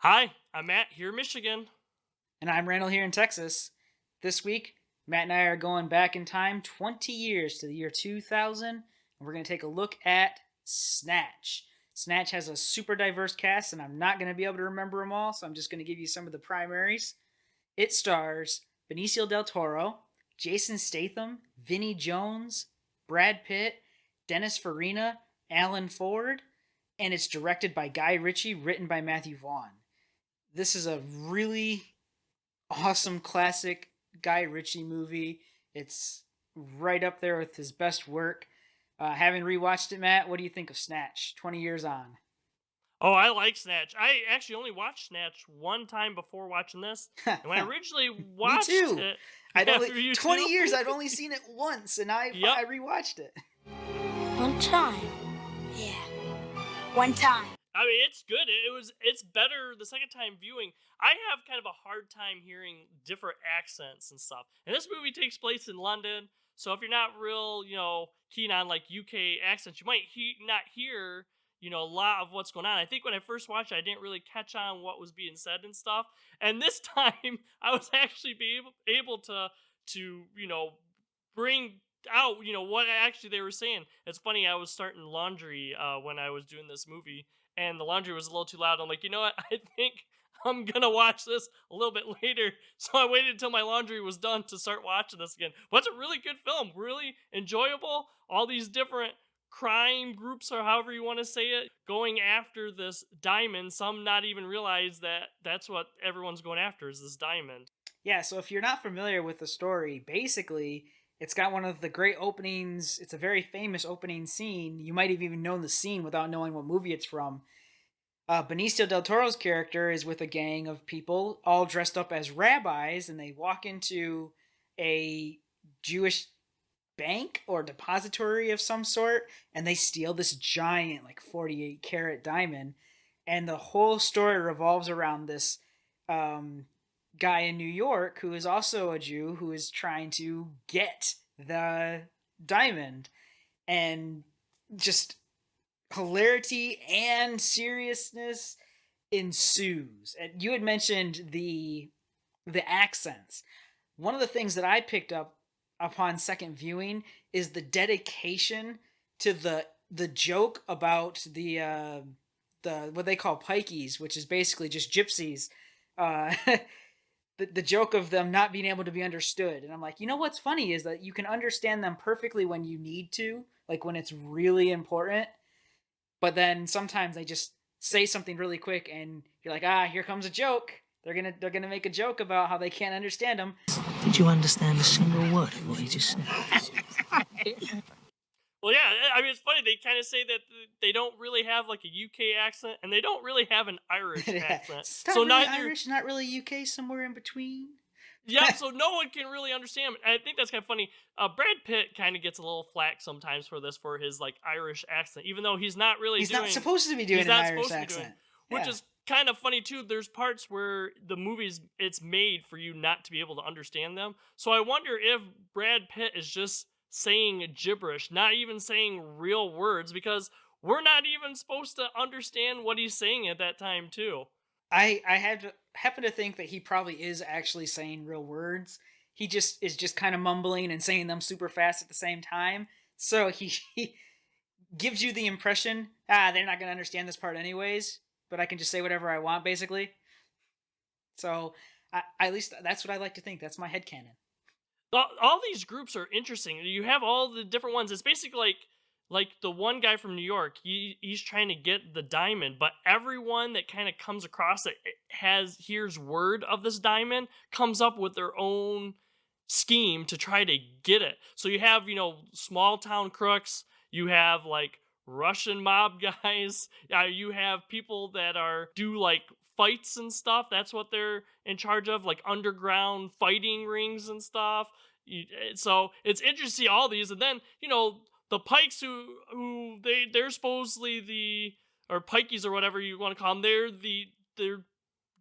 Hi, I'm Matt here in Michigan. And I'm Randall here in Texas. This week, Matt and I are going back in time 20 years to the year 2000, and we're going to take a look at Snatch. Snatch has a super diverse cast, and I'm not going to be able to remember them all, so I'm just going to give you some of the primaries. It stars Benicio del Toro, Jason Statham, Vinnie Jones, Brad Pitt, Dennis Farina, Alan Ford, and it's directed by Guy Ritchie, written by Matthew Vaughn. This is a really awesome classic Guy Ritchie movie. It's right up there with his best work. Having rewatched it, Matt, what do you think of Snatch? 20 years on. Oh, I like Snatch. I actually only watched Snatch one time before watching this, and when I originally Me watched too. it, I'd yeah, only for you 20 too. years. I'd only seen it once, and I Yep. I rewatched it. One time. Yeah. One time. I mean, it's good. It's better the second time viewing. I have kind of a hard time hearing different accents and stuff. And this movie takes place in London, so if you're not real, keen on like UK accents, you might not hear, a lot of what's going on. I think when I first watched it, I didn't really catch on what was being said and stuff. And this time, I was actually able to bring out what actually they were saying. It's funny, I was starting laundry when I was doing this movie, and the laundry was a little too loud. I'm like, you know what? I think I'm gonna watch this a little bit later. So I waited until my laundry was done to start watching this again. But it's a really good film, really enjoyable. All these different crime groups, or however you want to say it, going after this diamond. Some not even realize that that's what everyone's going after, is this diamond. Yeah, so if you're not familiar with the story, basically, it's got one of the great openings. It's a very famous opening scene. You might have even known the scene without knowing what movie it's from. Benicio del Toro's character is with a gang of people all dressed up as rabbis, and they walk into a Jewish bank or depository of some sort, and they steal this giant, like 48 carat diamond. And the whole story revolves around this guy in New York who is also a Jew who is trying to get the diamond. And just hilarity and seriousness ensues. And you had mentioned the accents. One of the things that I picked up upon second viewing is the dedication to the joke about the what they call pikeys, which is basically just gypsies. Uh, the joke of them not being able to be understood. And I'm like, you know what's funny is that you can understand them perfectly when you need to, like when it's really important, but then sometimes they just say something really quick and you're like, here comes a joke. They're gonna make a joke about how they can't understand them. Did you understand a single word of what he just said? Well, yeah, I mean, it's funny. They kind of say that they don't really have like a UK accent, and they don't really have an Irish Yeah. accent. It's not So really neither, Irish, not really UK, somewhere in between. yep. So no one can really understand him. And I think that's kind of funny. Brad Pitt kind of gets a little flack sometimes for this, for his like Irish accent, even though he's not really He's doing. not supposed to be doing He's an not Irish supposed to be doing, accent. which Yeah. is kind of funny too. There's parts where the movies it's made for you not to be able to understand them. So I wonder if Brad Pitt is just saying gibberish, not even saying real words, because we're not even supposed to understand what he's saying at that time too. I had to, happen to think that he probably is actually saying real words. He just is just kind of mumbling and saying them super fast at the same time. So he gives you the impression, they're not going to understand this part anyways, but I can just say whatever I want, basically. So at least that's what I like to think. That's my headcanon. All these groups are interesting. You have all the different ones. It's basically like the one guy from New York. He's trying to get the diamond, but everyone that kind of comes across it hears word of this diamond, comes up with their own scheme to try to get it. So you have small town crooks. You have like Russian mob guys. You have people that are do like fights and stuff. That's what they're in charge of, like underground fighting rings and stuff. So it's interesting to see all these, and then the pikes who they're supposedly the, or pikeys or whatever you want to call them. They're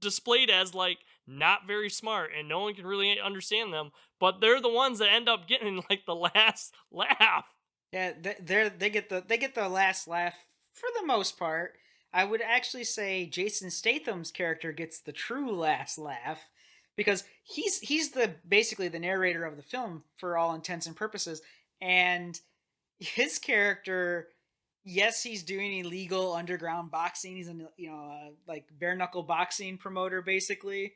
displayed as like not very smart, and no one can really understand them. But they're the ones that end up getting like the last laugh. Yeah, they get the last laugh for the most part. I would actually say Jason Statham's character gets the true last laugh because he's the basically the narrator of the film for all intents and purposes, and his character, yes, he's doing illegal underground boxing. He's a like bare knuckle boxing promoter basically,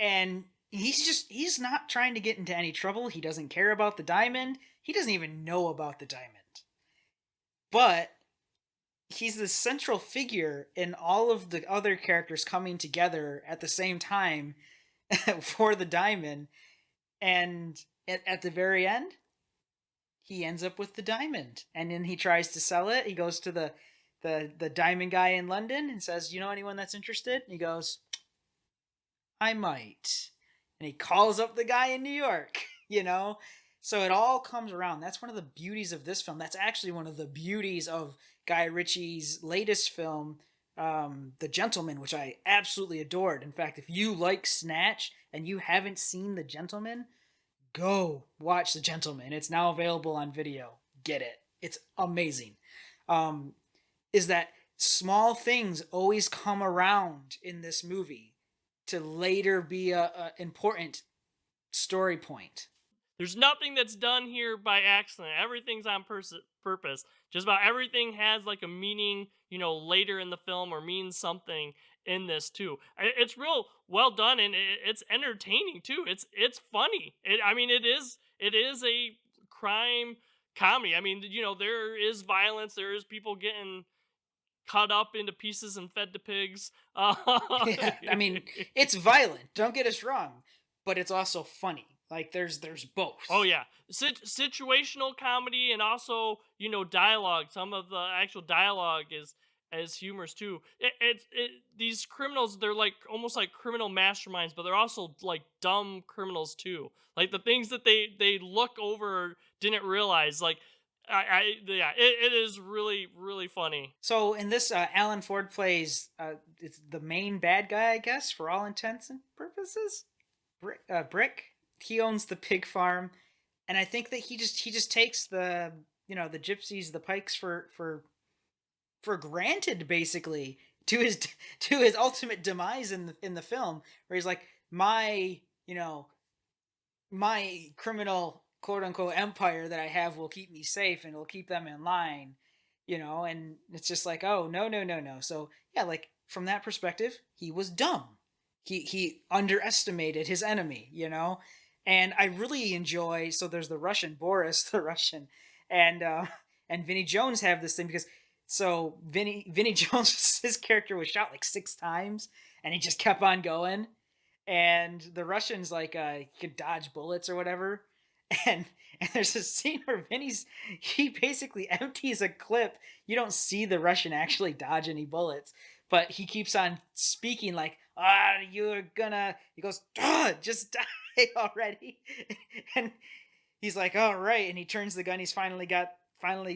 and he's not trying to get into any trouble. He doesn't care about the diamond. He doesn't even know about the diamond, but he's the central figure in all of the other characters coming together at the same time for the diamond. And at the very end, he ends up with the diamond, and then he tries to sell it. He goes to the diamond guy in London and says, "You know anyone that's interested?" And he goes, "I might." And he calls up the guy in New York, you know? So it all comes around. That's one of the beauties of this film. That's actually one of the beauties of Guy Ritchie's latest film, The Gentleman, which I absolutely adored. In fact, if you like Snatch and you haven't seen The Gentleman, go watch The Gentleman. It's now available on video. Get it. It's amazing. Is that small things always come around in this movie to later be a important story point. There's nothing that's done here by accident. Everything's on purpose. Just about everything has like a meaning, later in the film, or means something in this too. It's real well done, and it's entertaining too. It's funny. It is a crime comedy. I mean, there is violence. There is people getting cut up into pieces and fed to pigs. Yeah, I mean, it's violent. Don't get us wrong, but it's also funny. Like there's both. Oh yeah, situational comedy, and also dialogue. Some of the actual dialogue is as humorous too. These criminals, they're like almost like criminal masterminds, but they're also like dumb criminals too. Like the things that they look over didn't realize. Like it is really really funny. So in this, Alan Ford plays it's the main bad guy, I guess, for all intents and purposes. Brick. He owns the pig farm, and I think that he just takes the the gypsies, the pikes for granted, basically, to his ultimate demise in the film, where he's like, my my criminal quote unquote empire that I have will keep me safe and will keep them in line, and it's just like, oh, no. So yeah, like from that perspective, he was dumb. He underestimated his enemy, and I really enjoy. So there's the Russian Boris, the Russian, and Vinnie Jones have this thing because so Vinnie Jones, his character was shot like 6 times, and he just kept on going. And the Russians like he could dodge bullets or whatever, and there's a scene where he basically empties a clip. You don't see the Russian actually dodge any bullets, but he keeps on speaking like, you're gonna, he goes, just die already. And he's like, all right. And he turns the gun. He's finally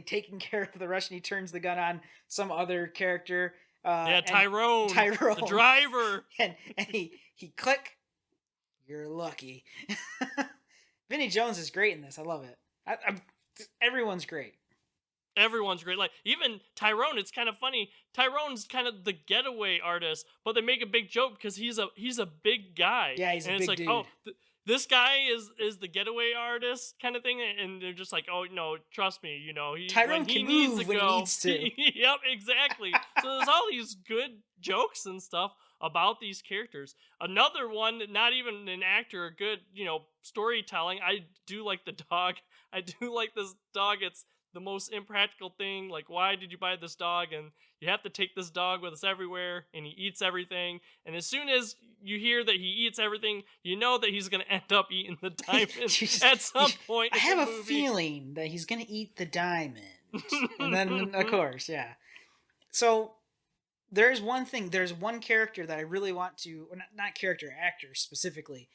taken care of the Russian. He turns the gun on some other character. Tyrone, the driver. And he click, you're lucky. Vinnie Jones is great in this. I love it. Everyone's great. Everyone's great. Like even Tyrone, it's kind of funny. Tyrone's kind of the getaway artist, but they make a big joke because he's a big guy. Yeah, he's a big dude. Oh, this guy is the getaway artist kind of thing, and they're just like, oh no, trust me, Tyrone can move when he needs to. Yep, exactly. So there's all these good jokes and stuff about these characters. Another one, not even an actor, good storytelling. I do like the dog. I do like this dog. It's the most impractical thing. Like, why did you buy this dog? And you have to take this dog with us everywhere, and he eats everything. And as soon as you hear that he eats everything, you know that he's going to end up eating the diamond at some point. I have a feeling that he's going to eat the diamond. And then, of course, yeah. So there's one character that I really want to, well, not character, actor specifically,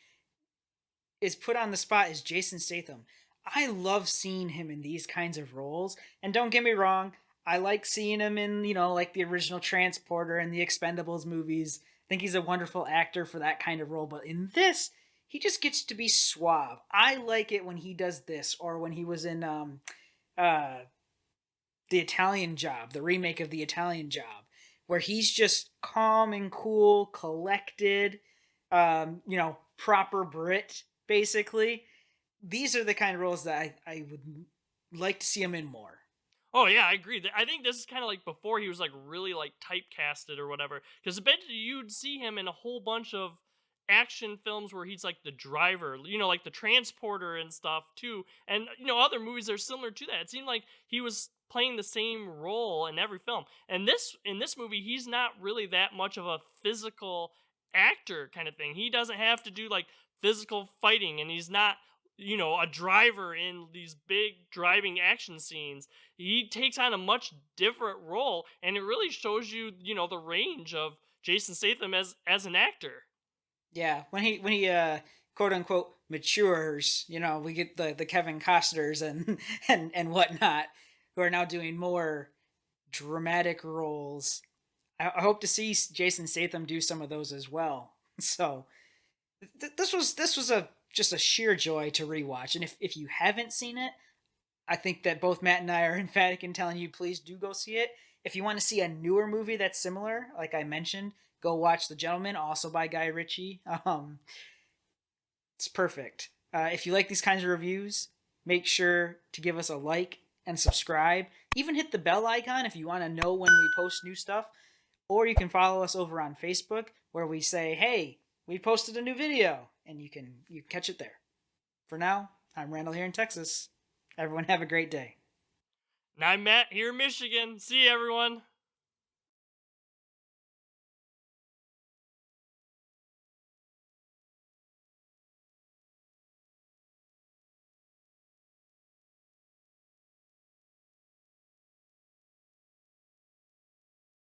is put on the spot is Jason Statham. I love seeing him in these kinds of roles. And don't get me wrong, I like seeing him in, like the original Transporter and the Expendables movies. I think he's a wonderful actor for that kind of role. But in this, he just gets to be suave. I like it when he does this, or when he was in The Italian Job, the remake of The Italian Job. where he's just calm and cool, collected, proper Brit, basically. These are the kind of roles that I would like to see him in more. Oh yeah, I agree. I think this is kind of like before he was like really like typecasted or whatever. Because I bet you'd see him in a whole bunch of action films where he's like the driver, like the transporter and stuff too. And other movies are similar to that. It seemed like he was playing the same role in every film. And in this movie, he's not really that much of a physical actor kind of thing. He doesn't have to do like physical fighting, and he's not a driver in these big driving action scenes. He takes on a much different role, and it really shows you the range of Jason Statham as an actor. Yeah, when he quote unquote matures, we get the Kevin Costners and and whatnot, who are now doing more dramatic roles. I hope to see Jason Statham do some of those as well. So this was a just a sheer joy to rewatch. And if you haven't seen it, I think that both Matt and I are emphatic in telling you, please do go see it. If you want to see a newer movie that's similar, like I mentioned, go watch The Gentleman, also by Guy Ritchie. It's perfect. If you like these kinds of reviews, make sure to give us a like and subscribe. Even hit the bell icon if you want to know when we post new stuff. Or you can follow us over on Facebook, where we say, hey, we posted a new video, and you can catch it there. For now, I'm Randall here in Texas. Everyone have a great day. And I'm Matt here in Michigan. See you, everyone.